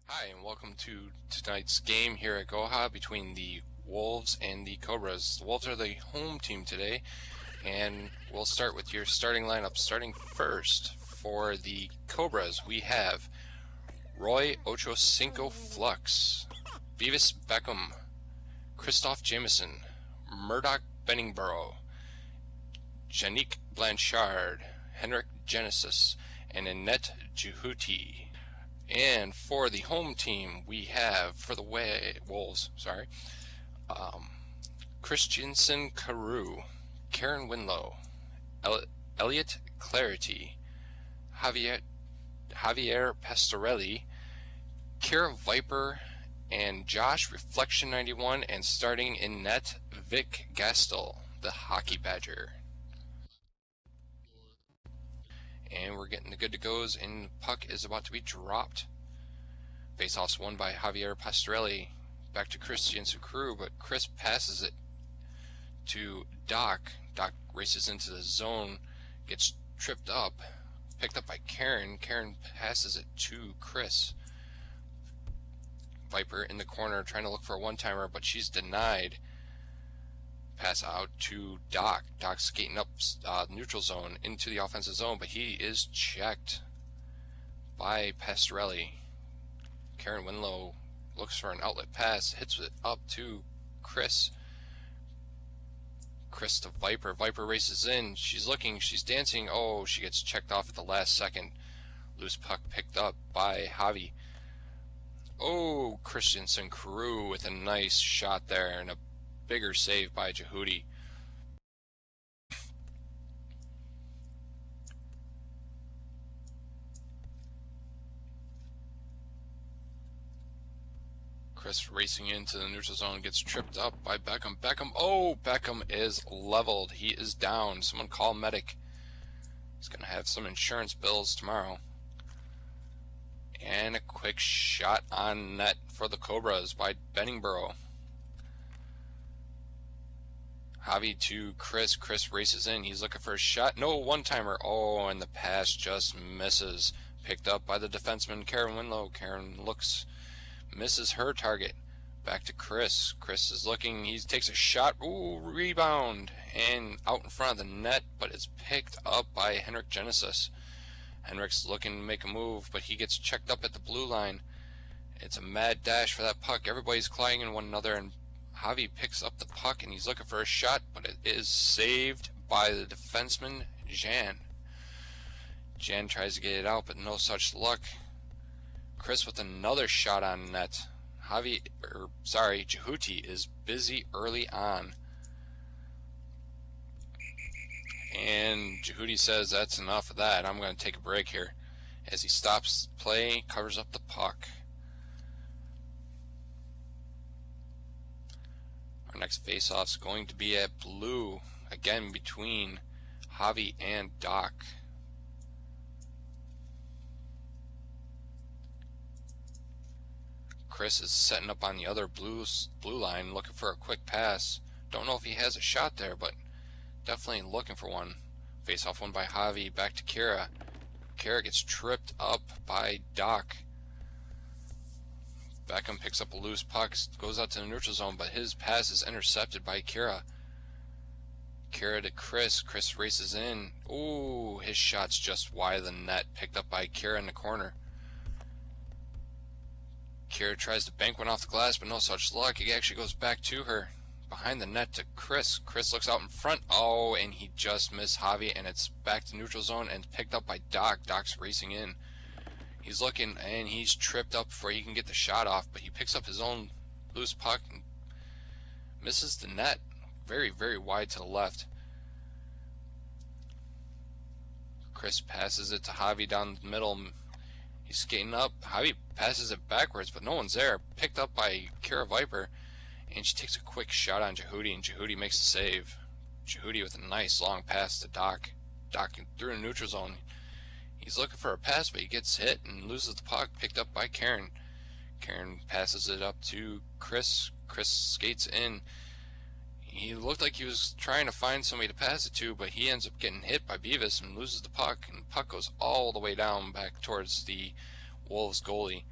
Hi, and welcome to tonight's game here at GOHA between the Wolves and the Cobras. The Wolves are the home team today, and we'll start with your starting lineup. Starting first for the Cobras, we have Roy Ocho Cinco Flux, Beavis Beckham, Christoph Jameson, Murdoch Benningborough, Janique Blanchard, Henrik Genesis, and Annette Jehuti. And for the home team, we have, for the Wolves, Christensen Carew, Karen Winlow, Elliot Clarity, Javier Pastorelli, Kira Viper, and Josh Reflection 91, and starting in net, Vic Gastel, the Hockey Badger. And we're getting the good to goes, and the puck is about to be dropped. Faceoff's won by Javier Pastorelli. Back to Christensen Carew, but Chris passes it to Doc. Doc races into the zone, gets tripped up, picked up by Karen. Karen passes it to Chris. Viper in the corner trying to look for a one-timer, but she's denied. Pass out to Doc. Doc's skating up neutral zone into the offensive zone, but he is checked by Pastorelli. Karen Winlow looks for an outlet pass, hits it up to Chris. Chris to Viper. Viper races in. She's looking, she's dancing. Oh, she gets checked off at the last second. Loose puck picked up by Javi. Oh, Christensen Carew with a nice shot there and a bigger save by Jehuti. Chris racing into the neutral zone, gets tripped up by Beckham. Beckham is leveled. He is down. Someone call medic. He's going to have some insurance bills tomorrow. And a quick shot on net for the Cobras by Benningborough. Javi to Chris. Chris races in. He's looking for a shot. No, one-timer. Oh, and the pass just misses. Picked up by the defenseman, Karen Winlow. Karen looks, misses her target. Back to Chris. Chris is looking. He takes a shot. Ooh, rebound. And out in front of the net, but it's picked up by Henrik Genesis. Henrik's looking to make a move, but he gets checked up at the blue line. It's a mad dash for that puck. Everybody's clanging one another, and Javi picks up the puck, and he's looking for a shot, but it is saved by the defenseman, Jan. Jan tries to get it out, but no such luck. Chris with another shot on net. Jehuti is busy early on. And Jehuti says, that's enough of that. I'm going to take a break here. As he stops play, covers up the puck. Our next face-off is going to be at blue, again between Javi and Doc. Chris is setting up on the other blue line, looking for a quick pass. Don't know if he has a shot there, but definitely looking for one. Face-off won by Javi, back to Kira. Kira gets tripped up by Doc. Beckham picks up a loose puck, goes out to the neutral zone, but his pass is intercepted by Kira. Kira to Chris. Chris races in. Ooh, his shot's just wide of the net, picked up by Kira in the corner. Kira tries to bank one off the glass, but no such luck. He actually goes back to her. Behind the net to Chris. Chris looks out in front. Oh, and he just missed Javi, and it's back to neutral zone and picked up by Doc. Doc's racing in. He's looking, and he's tripped up before he can get the shot off, but he picks up his own loose puck and misses the net. Very, very wide to the left. Chris passes it to Javi down the middle. He's skating up. Javi passes it backwards, but no one's there. Picked up by Kira Viper, and she takes a quick shot on Jehuti, and Jehuti makes the save. Jehuti with a nice long pass to Doc. Doc through the neutral zone. He's looking for a pass, but he gets hit and loses the puck, picked up by Karen. Karen passes it up to Chris. Chris skates in. He looked like he was trying to find somebody to pass it to, but he ends up getting hit by Beavis and loses the puck, and the puck goes all the way down back towards the Wolves goalie.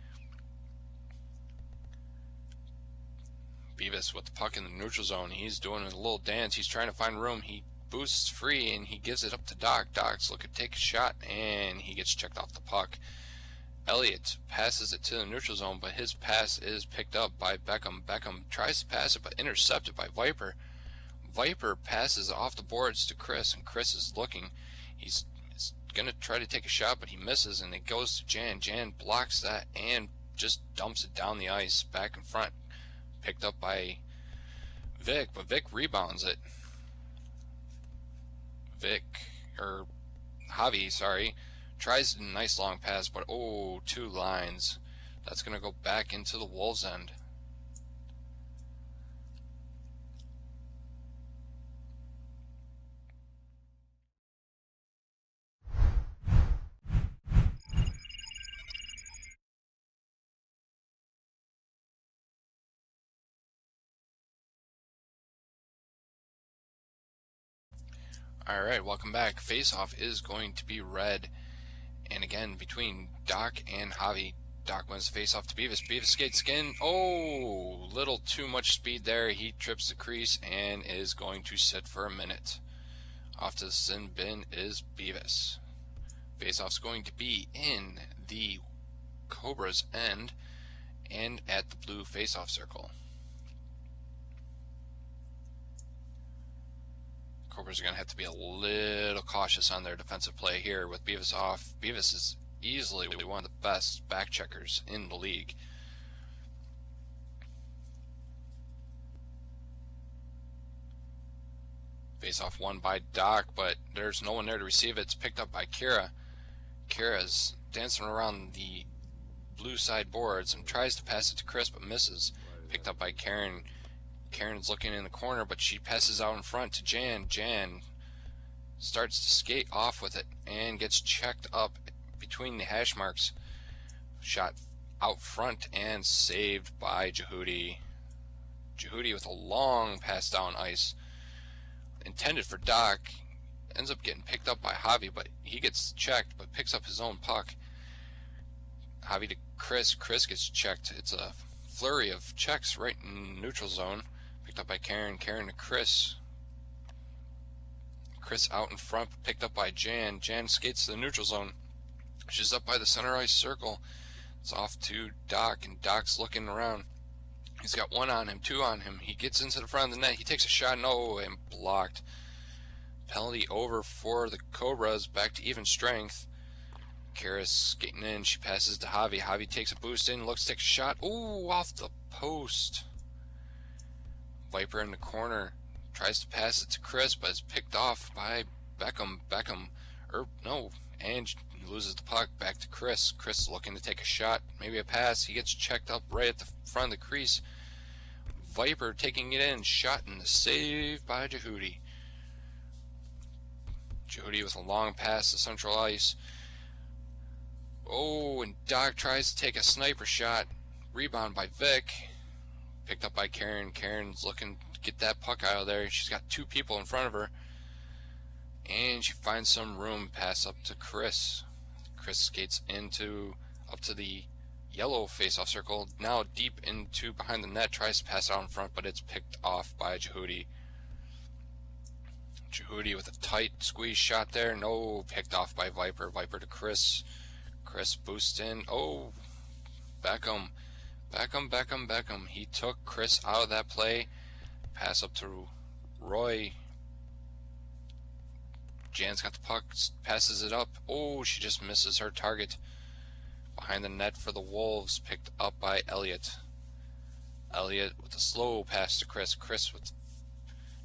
Beavis with the puck in the neutral zone. He's doing a little dance. He's trying to find room. He boosts free and he gives it up to Doc. Doc's looking to take a shot and he gets checked off the puck. Elliott passes it to the neutral zone, but his pass is picked up by Beckham. Beckham tries to pass it, but intercepted by Viper. Viper passes off the boards to Chris, and Chris is looking. He's going to try to take a shot, but he misses, and it goes to Jan. Jan blocks that and just dumps it down the ice back in front. Picked up by Vic, but Vic rebounds it. Javi, tries a nice long pass, but oh, 2 lines. That's going to go back into the Wolves' end. Alright, welcome back. Face-off is going to be red. And again, between Doc and Javi. Doc wins the face-off to Beavis. Beavis skates in. Oh, little too much speed there. He trips the crease and is going to sit for a minute. Off to the sin bin is Beavis. Face-off's going to be in the Cobras' end and at the blue face-off circle. Cobras are going to have to be a little cautious on their defensive play here with Beavis off. Beavis is easily one of the best back checkers in the league. Face off won by Doc, but there's no one there to receive it. It's picked up by Kira. Kira's dancing around the blue side boards and tries to pass it to Chris, but misses. Picked up by Karen. Karen's looking in the corner, but she passes out in front to Jan. Jan starts to skate off with it and gets checked up between the hash marks. Shot out front and saved by Jehudi. Jehudi with a long pass down ice. Intended for Doc. Ends up getting picked up by Javi, but he gets checked, but picks up his own puck. Javi to Chris. Chris gets checked. It's a flurry of checks right in neutral zone. Picked up by Karen. Karen to Chris. Chris out in front, picked up by Jan. Jan skates to the neutral zone. She's up by the center ice circle. It's off to Doc, and Doc's looking around. He's got 1 on him, 2 on him. He gets into the front of the net. He takes a shot, and blocked. Penalty over for the Cobras, back to even strength. Kara's skating in. She passes to Javi. Javi takes a boost in, looks to take a shot. Ooh, off the post. Viper in the corner. Tries to pass it to Chris, but it's picked off by Beckham. And loses the puck back to Chris. Chris looking to take a shot, maybe a pass. He gets checked up right at the front of the crease. Viper taking it in, shot and the save by Jehudi. Jehudi with a long pass to central ice. Oh, and Doc tries to take a sniper shot. Rebound by Vic. Picked up by Karen. Karen's looking to get that puck out of there. She's got 2 people in front of her. And she finds some room, pass up to Chris. Chris skates up to the yellow face-off circle, now deep into behind the net, tries to pass out in front, but it's picked off by Jehudi. Jehudi with a tight squeeze shot there, picked off by Viper. Viper to Chris. Chris boosts in, Beckham. He took Chris out of that play. Pass up to Roy. Jan's got the puck, passes it up. She just misses her target. Behind the net for the Wolves, picked up by Elliott. Elliott with a slow pass to Chris. Chris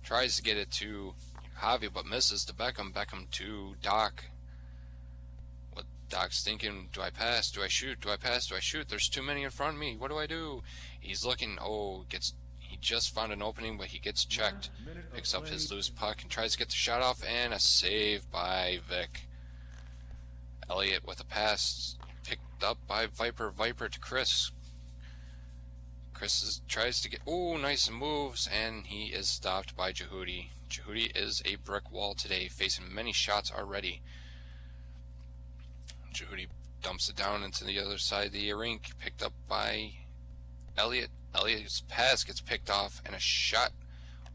tries to get it to Javi, but misses to Beckham. Beckham to Doc. What Doc's thinking, do I pass? Do I shoot? Do I pass? Do I shoot? There's too many in front of me. What do I do? He's looking, he just found an opening, but he gets checked. Picks up his loose puck and tries to get the shot off, and a save by Vic. Elliott with a pass, picked up by Viper. Viper to Chris. Chris tries to get, nice moves, and he is stopped by Jehudi. Jehudi is a brick wall today, facing many shots already. Jehudi dumps it down into the other side of the rink, picked up by Elliott. Elliot's pass gets picked off, and a shot.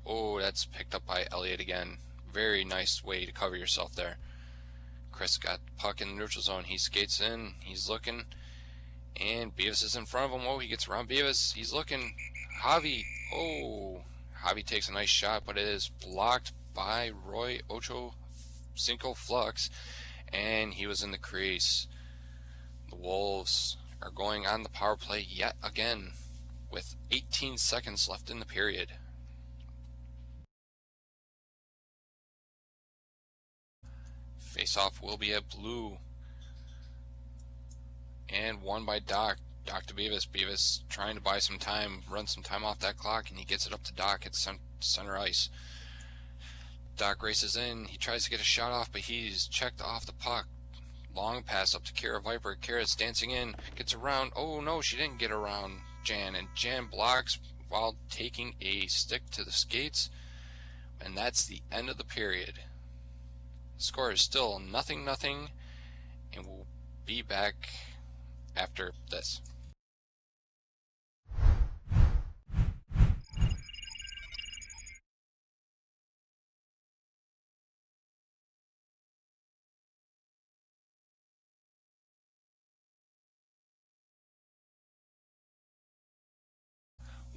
Oh, that's picked up by Elliot again. Very nice way to cover yourself there. Chris got the puck in the neutral zone. He skates in. He's looking. And Beavis is in front of him. Oh, he gets around Beavis. He's looking. Javi. Oh, Javi takes a nice shot, but it is blocked by Roy Ocho Cinco Flux, and he was in the crease. The Wolves are going on the power play yet again with 18 seconds left in the period. Face-off will be at blue. And won by Doc. Doc to Beavis. Beavis trying to buy some time, run some time off that clock, and he gets it up to Doc at center ice. Doc races in. He tries to get a shot off, but he's checked off the puck. Long pass up to Kara Viper. Kara's dancing in, gets around. Oh no, she didn't get around Jan, and Jan blocks while taking a stick to the skates, and that's the end of the period. The score is still 0-0, and we'll be back after this.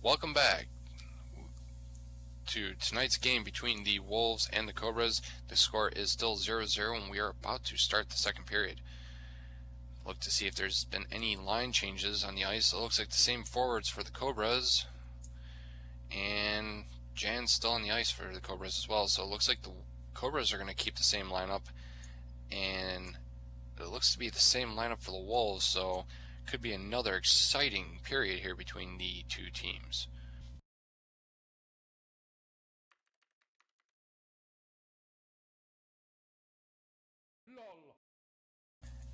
Welcome back to tonight's game between the Wolves and the Cobras. The score is still 0-0, and we are about to start the second period. Look to see if there's been any line changes on the ice. It looks like the same forwards for the Cobras, and Jan's still on the ice for the Cobras as well. So it looks like the Cobras are going to keep the same lineup, and it looks to be the same lineup for the Wolves. So it could be another exciting period here between the two teams.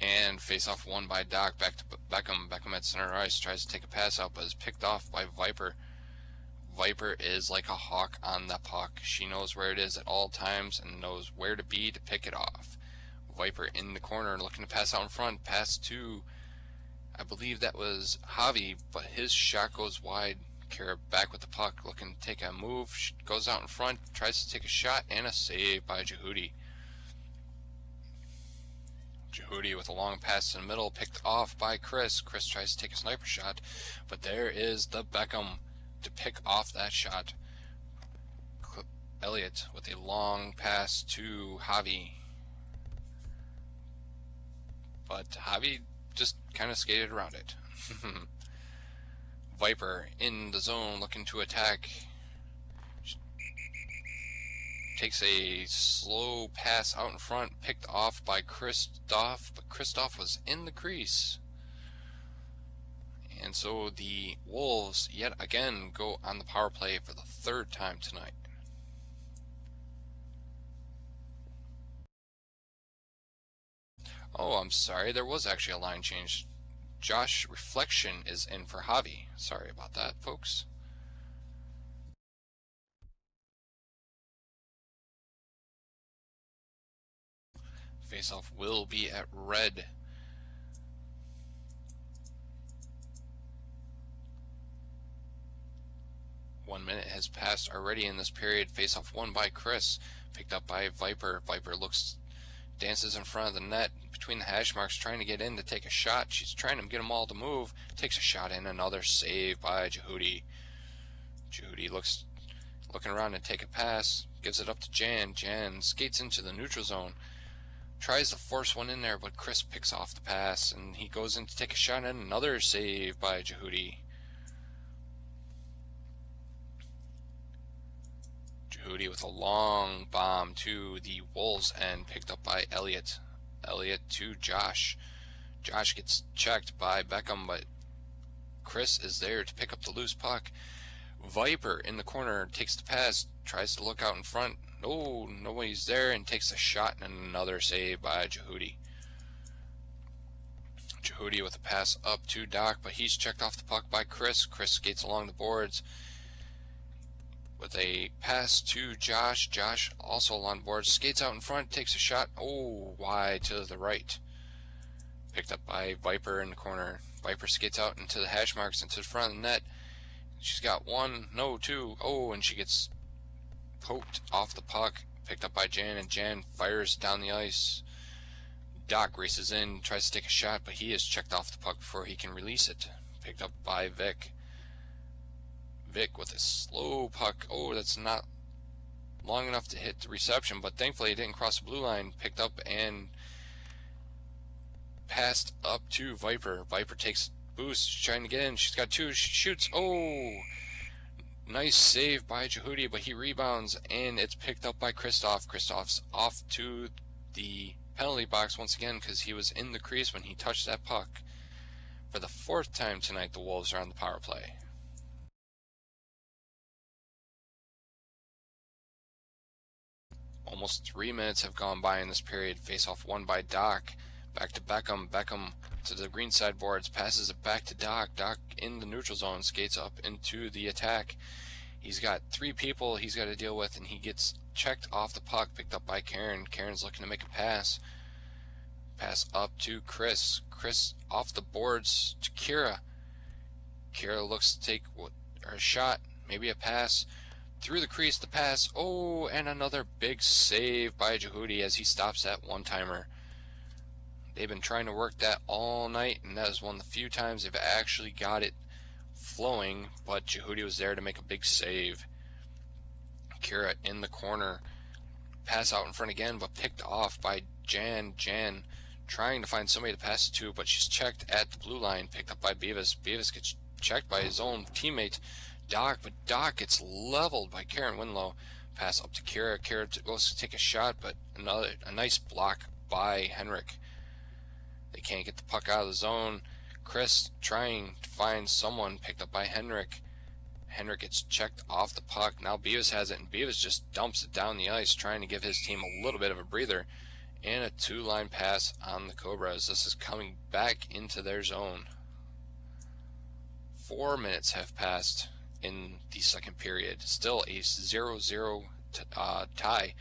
And face-off won by Doc. Back to Beckham. Beckham at center ice tries to take a pass out, but is picked off by Viper. Viper is like a hawk on the puck. She knows where it is at all times and knows where to be to pick it off. Viper in the corner looking to pass out in front. Pass to, I believe that was Javi, but his shot goes wide. Kara back with the puck, looking to take a move. She goes out in front, tries to take a shot, and a save by Jehudi. Jehudi with a long pass in the middle, picked off by Chris. Chris tries to take a sniper shot, but there is the Beckham to pick off that shot. Elliot with a long pass to Javi, but Javi just kind of skated around it. Viper in the zone looking to attack. Takes a slow pass out in front, picked off by Christoph, but Christoph was in the crease. And so the Wolves yet again go on the power play for the third time tonight. Oh, I'm sorry, there was actually a line change. Josh Reflection is in for Javi. Sorry about that, folks. Face-off will be at red. One minute has passed already in this period. Face-off won by Chris, picked up by Viper. Viper dances in front of the net between the hash marks, trying to get in to take a shot. She's trying to get them all to move. Takes a shot in. Another save by Jehudi. Jehudi looking around to take a pass. Gives it up to Jan. Jan skates into the neutral zone. Tries to force one in there, but Chris picks off the pass, and he goes in to take a shot, and another save by Jehudi. Jehudi with a long bomb to the Wolves end, picked up by Elliot. Elliot to Josh. Josh gets checked by Beckham, but Chris is there to pick up the loose puck. Viper in the corner takes the pass, tries to look out in front. No, nobody's there, and takes a shot, and another save by Jehudi. Jehudi with a pass up to Doc, but he's checked off the puck by Chris. Chris skates along the boards with a pass to Josh. Josh also along the boards, skates out in front, takes a shot. Oh, wide to the right. Picked up by Viper in the corner. Viper skates out into the hash marks into the front of the net. She's got one, no, two. Oh, and she gets poked off the puck, picked up by Jan, and Jan fires down the ice. Doc races in, tries to take a shot, but he is checked off the puck before he can release it. Picked up by Vic. Vic with a slow puck. Oh, that's not long enough to hit the reception, but thankfully it didn't cross the blue line. Picked up and passed up to Viper. Viper takes boost, she's trying to get in. She's got two, she shoots. Oh, nice save by Jehudi, but he rebounds, and it's picked up by Kristoff. Kristoff's off to the penalty box once again because he was in the crease when he touched that puck. For the fourth time tonight, the Wolves are on the power play. Almost 3 minutes have gone by in this period. Face-off won by Doc. Back to Beckham. Beckham to the green side boards. Passes it back to Doc. Doc in the neutral zone. Skates up into the attack. He's got three people he's got to deal with, and he gets checked off the puck. Picked up by Karen. Karen's looking to make a pass. Pass up to Chris. Chris off the boards to Kira. Kira looks to take her shot. Maybe a pass. Through the crease, the pass. Oh, and another big save by Jehudi as he stops that one-timer. They've been trying to work that all night, and that is one of the few times they've actually got it flowing, but Jehudi was there to make a big save. Kira in the corner. Pass out in front again, but picked off by Jan. Jan trying to find somebody to pass it to, but she's checked at the blue line. Picked up by Beavis. Beavis gets checked by his own teammate, Doc, but Doc gets leveled by Karen Winlow. Pass up to Kira. Kira goes to take a shot, but a nice block by Henrik. They can't get the puck out of the zone. Chris trying to find someone, picked up by Henrik. Henrik gets checked off the puck. Now Beavis has it, and Beavis just dumps it down the ice, trying to give his team a little bit of a breather. And a two-line pass on the Cobras. This is coming back into their zone. 4 minutes have passed in the second period. Still a 0-0 tie.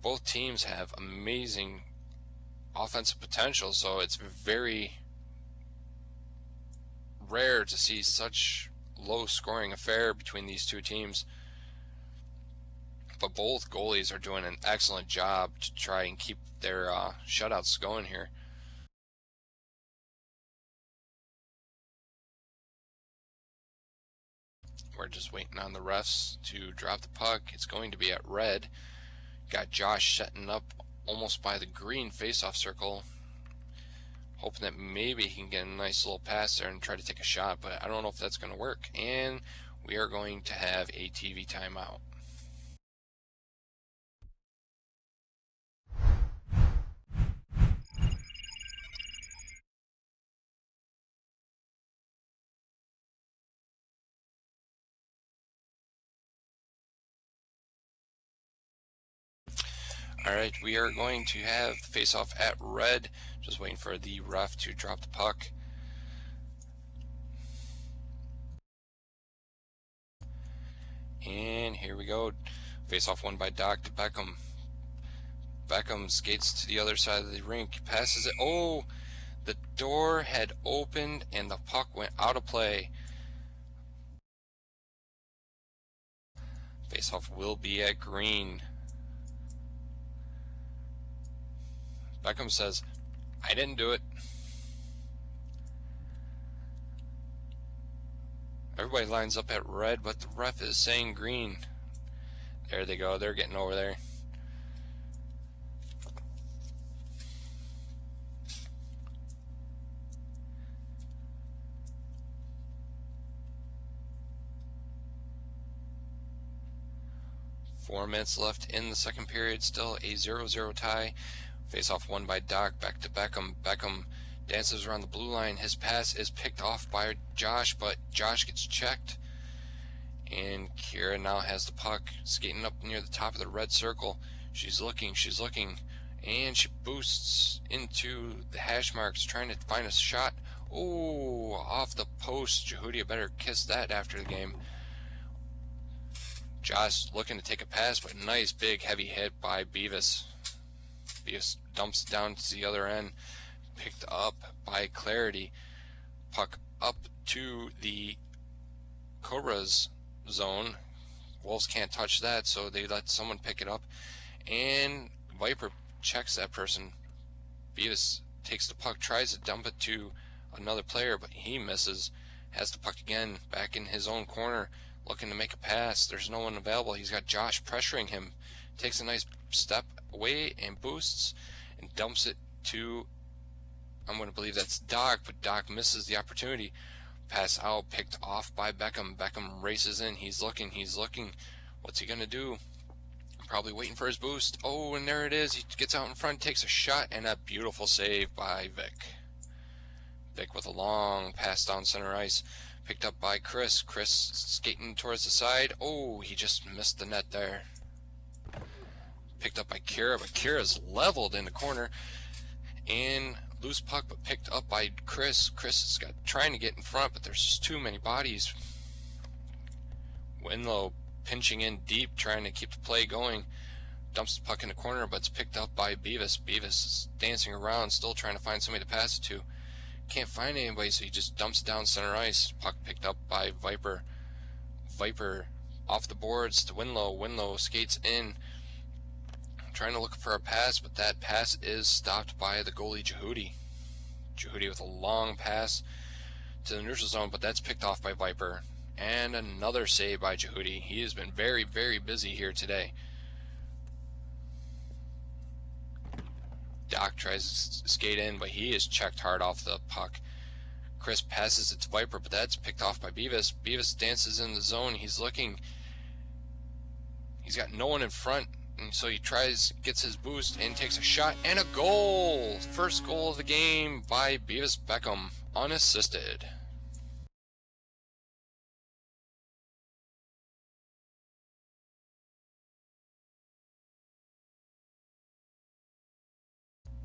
Both teams have amazing offensive potential, so it's very rare to see such low scoring affair between these two teams. But both goalies are doing an excellent job to try and keep their shutouts going here. We're just waiting on the refs to drop the puck. It's going to be at red. Got Josh setting up almost by the green face-off circle, hoping that maybe he can get a nice little pass there and try to take a shot, but I don't know if that's going to work. And we are going to have a TV timeout. Alright, we are going to have the face-off at red. Just waiting for the ref to drop the puck. And here we go. Face-off won by Doc to Beckham. Beckham skates to the other side of the rink. Passes it. Oh! The door had opened and the puck went out of play. Face-off will be at green. Beckham says, I didn't do it. Everybody lines up at red, but the ref is saying green. There they go. They're getting over there. Four minutes left in the second period. Still a 0-0 tie. Face-off won by Doc. Back to Beckham. Beckham dances around the blue line. His pass is picked off by Josh, but Josh gets checked. And Kira now has the puck, skating up near the top of the red circle. She's looking, and she boosts into the hash marks, trying to find a shot. Oh, off the post. Jehudi better kiss that after the game. Josh looking to take a pass, but nice big heavy hit by Beavis. Beavis dumps down to the other end, picked up by Clarity. Puck up to the Cobras zone. Wolves can't touch that, so they let someone pick it up, and Viper checks that person. Beavis takes the puck, tries to dump it to another player, but he misses. Has the puck again, back in his own corner, looking to make a pass. There's no one available. He's got Josh pressuring him. Takes a nice step away and boosts and dumps it to, I'm going to believe that's Doc, but Doc misses the opportunity. Pass out, picked off by Beckham. Beckham races in. He's looking. What's he going to do? Probably waiting for his boost. Oh, and there it is. He gets out in front, takes a shot, and a beautiful save by Vic. Vic with a long pass down center ice. Picked up by Chris. Chris skating towards the side. Oh, he just missed the net there. Picked up by Kira, but Kira's leveled in the corner. And loose puck, but picked up by Chris. Chris is trying to get in front, but there's just too many bodies. Winlow pinching in deep, trying to keep the play going. Dumps the puck in the corner, but it's picked up by Beavis. Beavis is dancing around, still trying to find somebody to pass it to. Can't find anybody, so he just dumps it down center ice. Puck picked up by Viper. Viper off the boards to Winlow. Winlow skates in, trying to look for a pass, but that pass is stopped by the goalie Jehudi. Jehudi with a long pass to the neutral zone, but that's picked off by Viper. And another save by Jehudi. He has been very, very busy here today. Doc tries to skate in, but he is checked hard off the puck. Chris passes it to Viper, but that's picked off by Beavis. Beavis dances in the zone. He's looking. He's got no one in front, and so he gets his boost, and takes a shot, and a goal! First goal of the game by Beavis Beckham, unassisted.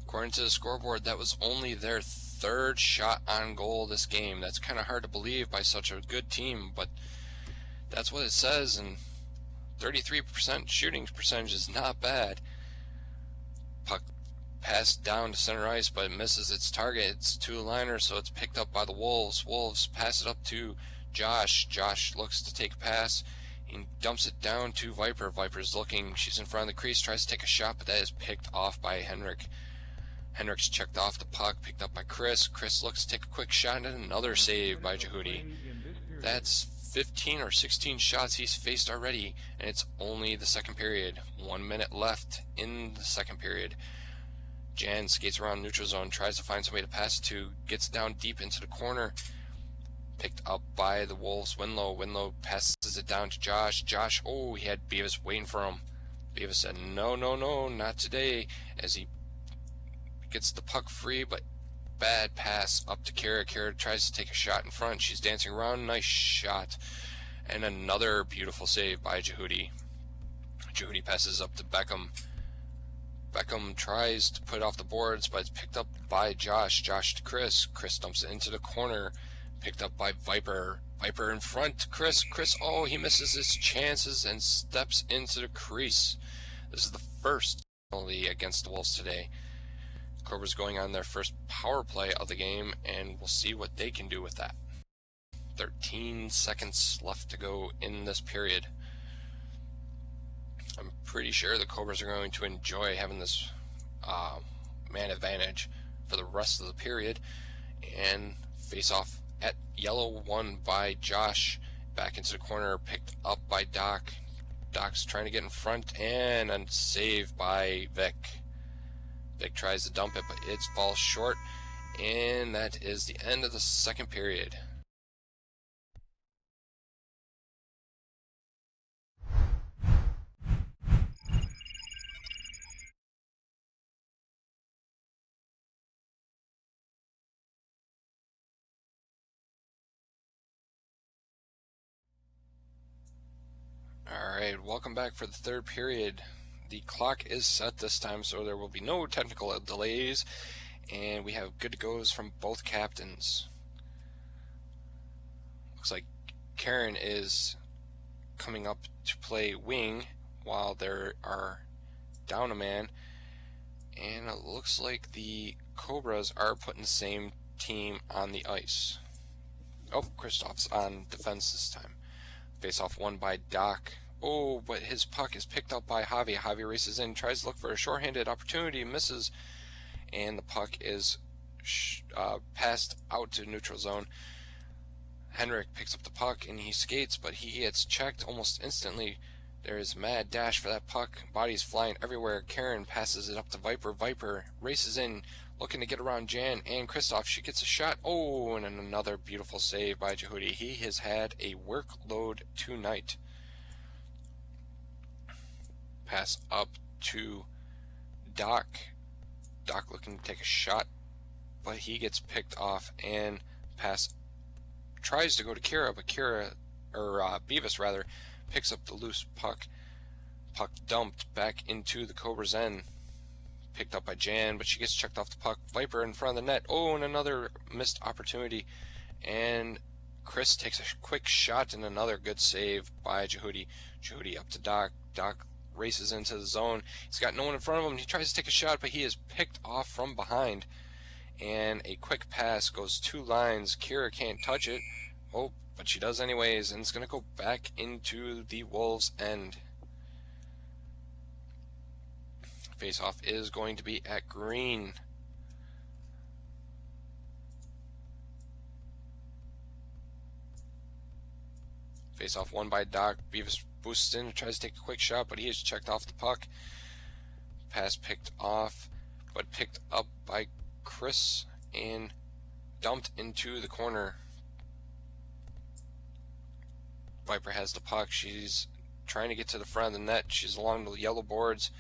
According to the scoreboard, that was only their third shot on goal this game. That's kind of hard to believe by such a good team, but that's what it says, and 33% shooting percentage is not bad. Puck passed down to center ice, but it misses its target. It's two-liner, so it's picked up by the Wolves. Wolves pass it up to Josh. Josh looks to take a pass. He dumps it down to Viper. Viper's looking. She's in front of the crease, tries to take a shot, but that is picked off by Henrik. Henrik's checked off the puck, picked up by Chris. Chris looks to take a quick shot, and another save by Jehudi. That's 15 or 16 shots he's faced already, and it's only the second period. 1 minute left in the second period. Jan skates around neutral zone, tries to find somebody to pass it to, gets down deep into the corner. Picked up by the Wolves. Winlow. Winlow passes it down to Josh. Josh, oh, he had Beavis waiting for him. Beavis said, no, not today, as he gets the puck free, but bad pass up to Kara. Kara tries to take a shot in front. She's dancing around. Nice shot. And another beautiful save by Jehudi. Jehudi passes up to Beckham. Beckham tries to put it off the boards, but it's picked up by Josh. Josh to Chris. Chris dumps it into the corner. Picked up by Viper. Viper in front to Chris. Chris, oh, he misses his chances and steps into the crease. This is the first penalty against the Wolves today. Cobras going on their first power play of the game, and we'll see what they can do with that. 13 seconds left to go in this period. I'm pretty sure the Cobras are going to enjoy having this man advantage for the rest of the period, and face off at yellow one by Josh. Back into the corner, picked up by Doc. Doc's trying to get in front, and a save by Vic. Vic tries to dump it, but it falls short, and that is the end of the second period. Alright, welcome back for the third period. The clock is set this time, so there will be no technical delays, and we have good to goes from both captains. Looks like Karen is coming up to play wing while there are down a man, and it looks like the Cobras are putting the same team on the ice. Oh, Kristoff's on defense this time. Face-off won by Doc. Oh, but his puck is picked up by Javi. Javi races in, tries to look for a shorthanded opportunity, misses, and the puck is passed out to neutral zone. Henrik picks up the puck and he skates, but he gets checked almost instantly. There is mad dash for that puck. Bodies flying everywhere. Karen passes it up to Viper. Viper races in, looking to get around Jan and Kristoff. She gets a shot. Oh, and another beautiful save by Jehudi. He has had a workload tonight. Pass up to Doc. Doc looking to take a shot, but he gets picked off, and pass tries to go to Kira, but Beavis rather, picks up the loose puck. Puck dumped back into the Cobras' end. Picked up by Jan, but she gets checked off the puck. Viper in front of the net. Oh, and another missed opportunity. And Chris takes a quick shot and another good save by Jehudi. Jehudi up to Doc. Doc races into the zone. He's got no one in front of him. He tries to take a shot, but he is picked off from behind. And a quick pass goes 2 lines. Kira can't touch it. Oh, but she does anyways, and it's going to go back into the Wolves' end. Face-off is going to be at green. Face-off won by Doc. Beavis boosts in, tries to take a quick shot, but he is checked off the puck. Pass picked off, but picked up by Chris and dumped into the corner. Viper has the puck. She's trying to get to the front of the net. She's along the yellow boards.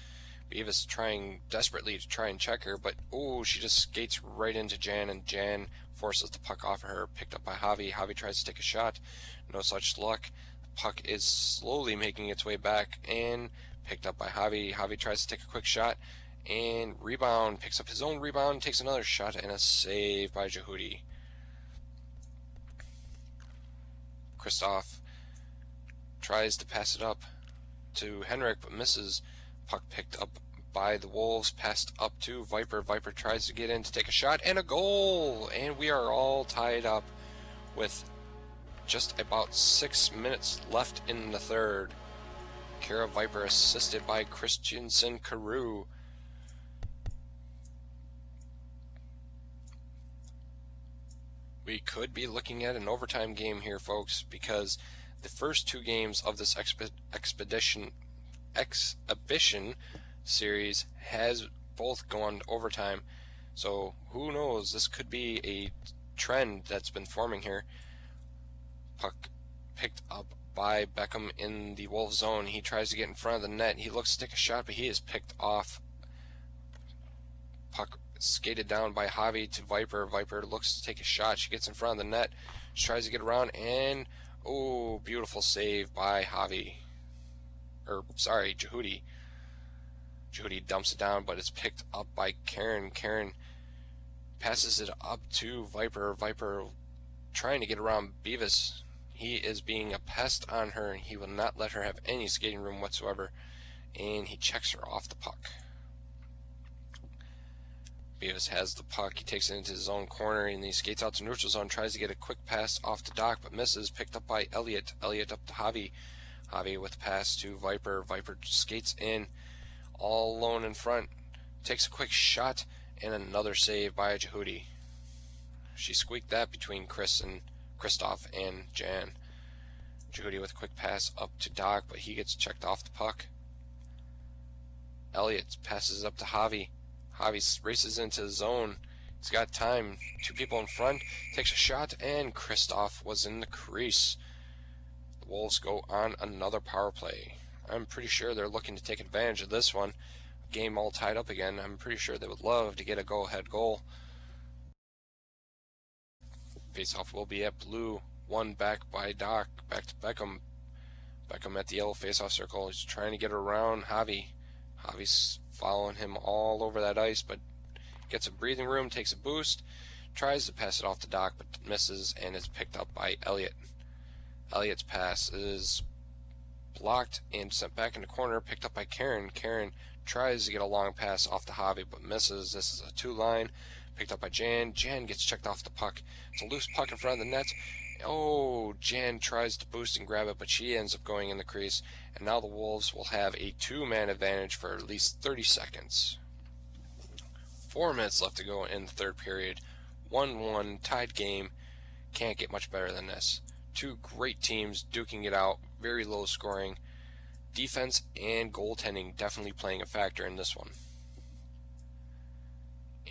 Beavis trying desperately to try and check her, but oh, she just skates right into Jan, and Jan forces the puck off of her. Picked up by Javi. Javi tries to take a shot. No such luck. The puck is slowly making its way back, and picked up by Javi. Javi tries to take a quick shot, and rebound. Picks up his own rebound, takes another shot, and a save by Jehudi. Kristoff tries to pass it up to Henrik, but misses. Puck picked up by the Wolves, passed up to Viper. Viper tries to get in to take a shot, and a goal! And we are all tied up with just about 6 minutes left in the third. Kira Viper assisted by Christensen Carew. We could be looking at an overtime game here, folks, because the first 2 games of this exhibition series has both gone to overtime. So who knows? This could be a trend that's been forming here. Puck picked up by Beckham in the Wolves zone. He tries to get in front of the net. He looks to take a shot, but he is picked off. Puck skated down by Javi to Viper. Viper looks to take a shot. She gets in front of the net. She tries to get around, and oh, beautiful save by Jehudi. Jehudi dumps it down, but it's picked up by Karen. Karen passes it up to Viper. Viper trying to get around Beavis. He is being a pest on her, and he will not let her have any skating room whatsoever. And he checks her off the puck. Beavis has the puck. He takes it into his own corner, and he skates out to neutral zone. Tries to get a quick pass off to Doc, but misses. Picked up by Elliott. Elliott up to Javi. Javi with the pass to Viper. Viper skates in, all alone in front. Takes a quick shot, and another save by Jehudi. She squeaked that between Kristoff and Jan. Jehudi with a quick pass up to Doc, but he gets checked off the puck. Elliott passes up to Javi. Javi races into the zone. He's got time. 2 people in front. Takes a shot, and Kristoff was in the crease. The Wolves go on another power play. I'm pretty sure they're looking to take advantage of this one. Game all tied up again. I'm pretty sure they would love to get a go-ahead goal. Face-off will be at blue. 1 back by Doc. Back to Beckham. Beckham at the yellow face-off circle. He's trying to get around Javi. Javi's following him all over that ice, but gets a breathing room, takes a boost, tries to pass it off to Doc, but misses, and is picked up by Elliott. Elliott's pass is blocked and sent back in the corner, picked up by Karen. Karen tries to get a long pass off to Javi, but misses. This is a 2-line, picked up by Jan. Jan gets checked off the puck. It's a loose puck in front of the net. Oh, Jan tries to boost and grab it, but she ends up going in the crease. And now the Wolves will have a 2-man advantage for at least 30 seconds. 4 minutes left to go in the third period. 1-1, tied game. Can't get much better than this. Two great teams duking it out, very low scoring. Defense and goaltending definitely playing a factor in this one.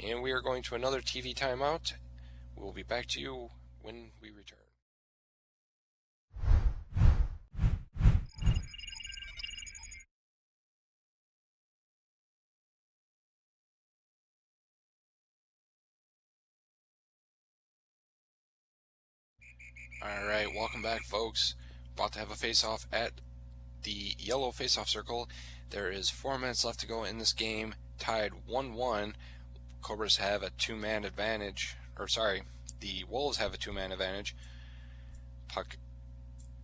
And we are going to another TV timeout. We'll be back to you when we return. Alright, welcome back, folks. About to have a face-off at the yellow face-off circle. There is 4 minutes left to go in this game, tied 1-1. Cobras have a 2-man advantage, the Wolves have a 2-man advantage. Puck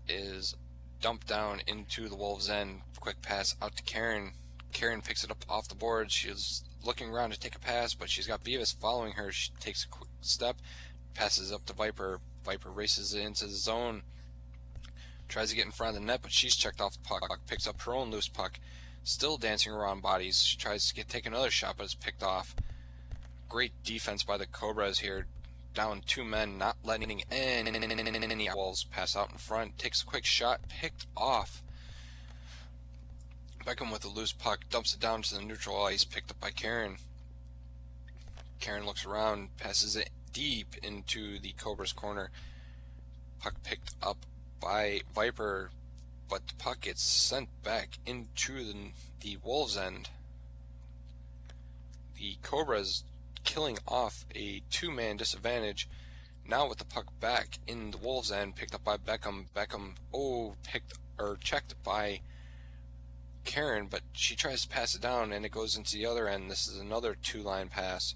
is dumped down into the Wolves' end. Quick pass out to Karen. Karen picks it up off the board. She's looking around to take a pass, but she's got Beavis following her. She takes a quick step, passes up to Viper. Viper races into the zone, tries to get in front of the net, but she's checked off the puck, picks up her own loose puck, still dancing around bodies. She tries to take another shot, but it's picked off. Great defense by the Cobras here, down 2 men, not letting any walls pass out in front. Takes a quick shot, picked off. Beckham with a loose puck, dumps it down to the neutral ice, picked up by Karen. Karen looks around, passes it deep into the Cobras corner. Puck picked up by Viper, but the puck gets sent back into the Wolves' end. The Cobras killing off a 2-man disadvantage. Now with the puck back in the Wolves' end, picked up by Beckham. Beckham, checked by Karen, but she tries to pass it down and it goes into the other end. This is another 2-line pass.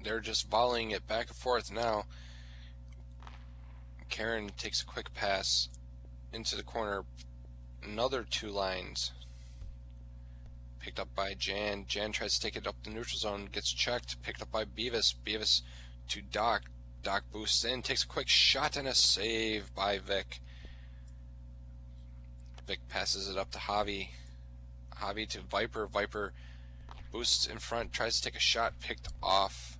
They're just volleying it back and forth now. Karen takes a quick pass into the corner. Another 2 lines. Picked up by Jan. Jan tries to take it up the neutral zone. Gets checked. Picked up by Beavis. Beavis to Doc. Doc boosts in. Takes a quick shot and a save by Vic. Vic passes it up to Javi. Javi to Viper. Viper boosts in front. Tries to take a shot. Picked off.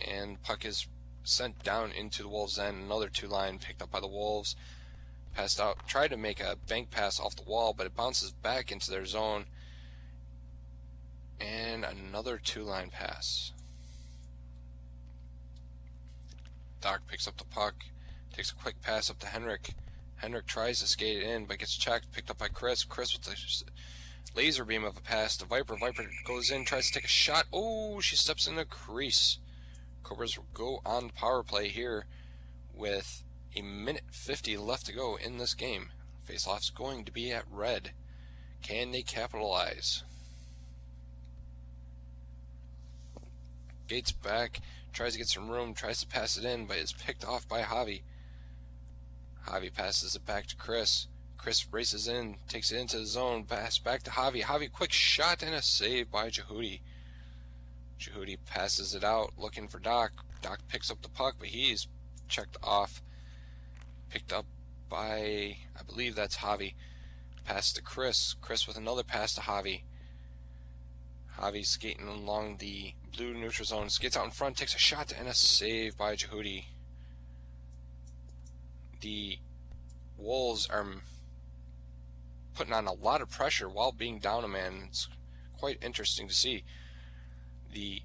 And puck is sent down into the Wolves' end. Another 2-line picked up by the Wolves. Passed out. Tried to make a bank pass off the wall, but it bounces back into their zone. And another 2-line pass. Doc picks up the puck. Takes a quick pass up to Henrik. Henrik tries to skate it in, but gets checked. Picked up by Chris. Chris with the laser beam of a pass to Viper. Viper goes in, tries to take a shot. Oh, she steps in the crease. Cobras will go on the power play here with 1:50 left to go in this game. Faceoff's going to be at red. Can they capitalize? Gates back, tries to get some room, tries to pass it in, but is picked off by Javi. Javi passes it back to Chris. Chris races in, takes it into the zone, pass back to Javi. Javi, quick shot and a save by Jehudi. Jehudi passes it out, looking for Doc. Doc picks up the puck, but he's checked off. Picked up by, I believe that's Javi. Pass to Chris. Chris with another pass to Javi. Javi skating along the blue neutral zone. Skates out in front, takes a shot, and a save by Jehudi. The Wolves are putting on a lot of pressure while being down a man. It's quite interesting to see. The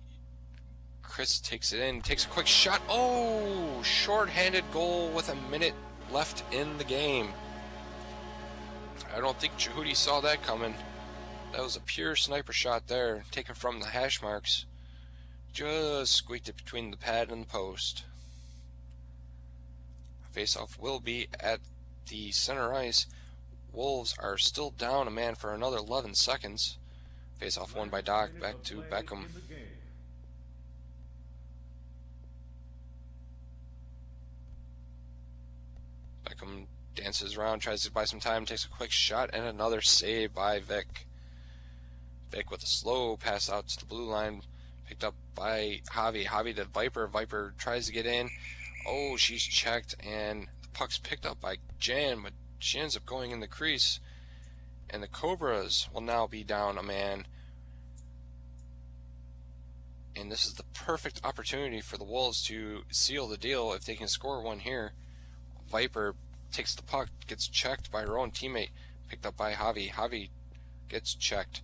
Chris takes it in, takes a quick shot. Oh, short-handed goal with 1 minute left in the game. I don't think Jehudi saw that coming. That was a pure sniper shot there, taken from the hash marks. Just squeaked it between the pad and the post. Face-off will be at the center ice. Wolves are still down a man for another 11 seconds. Face-off won by Doc, back to Beckham. Beckham dances around, tries to buy some time, takes a quick shot, and another save by Vic. Vic with a slow pass out to the blue line, Picked up by Javi. Javi to Viper. Viper tries to get in. Oh, she's checked, and the puck's picked up by Jan, but she ends up going in the crease. And the Cobras will now be down a man. And this is the perfect opportunity for the Wolves to seal the deal if they can score one here. Viper takes the puck, gets checked by her own teammate, picked up by Javi. Javi gets checked.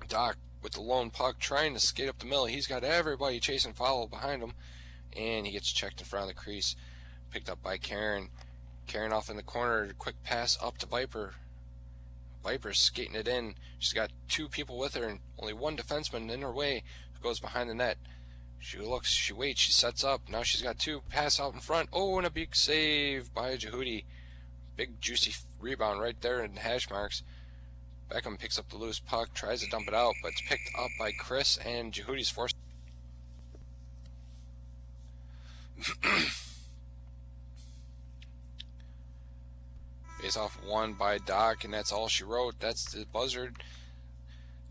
Doc with the lone puck trying to skate up the middle. He's got everybody chasing follow behind him, and he gets checked in front of the crease. Picked up by Karen. Karen off in the corner, quick pass up to Viper. Viper's skating it in. She's got two people with her and only one defenseman in her way who goes behind the net. She looks, she waits, she sets up. Now she's got two. Pass out in front. Oh, and a big save by Jehudi. Big juicy rebound right there in hash marks. Beckham picks up the loose puck, tries to dump it out, but it's picked up by Chris, and Jehudi's forced. Face off won by Doc, and that's all she wrote. That's the buzzard.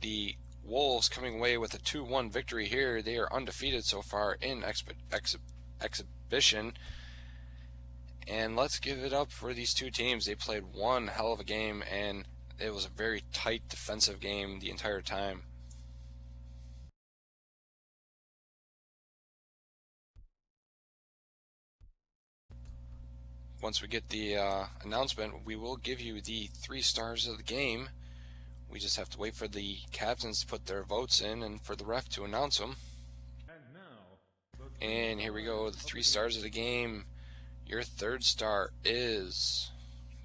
The Wolves coming away with a 2-1 victory here. They are undefeated so far in exhibition. And let's give it up for these two teams. They played one hell of a game, and it was a very tight defensive game the entire time. Once we get the announcement, we will give you the 3 stars of the game. We just have to wait for the captains to put their votes in and for the ref to announce them. And here we go, the 3 stars of the game. Your 3rd star is,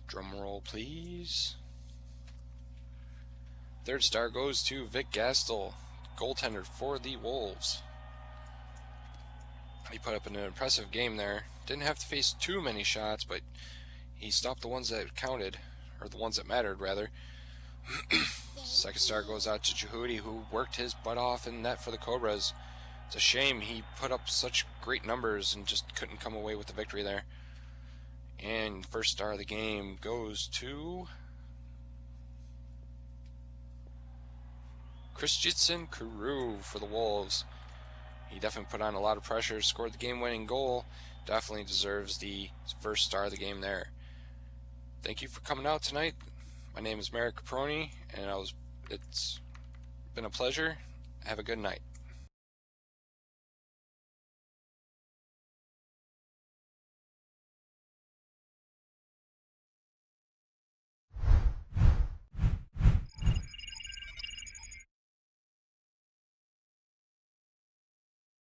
drum roll please. 3rd star goes to Vic Gastel, goaltender for the Wolves. He put up an impressive game there. Didn't have to face too many shots, but he stopped the ones that counted, or the ones that mattered rather. 2nd star goes out to Jehudi, who worked his butt off in net for the Cobras. It's a shame he put up such great numbers and just couldn't come away with the victory there. And 1st star of the game goes to Christensen Carew for the Wolves. He definitely put on a lot of pressure, scored the game-winning goal. Definitely deserves the 1st star of the game there. Thank you for coming out tonight. My name is Merrick Caproni, and it's been a pleasure. Have a good night.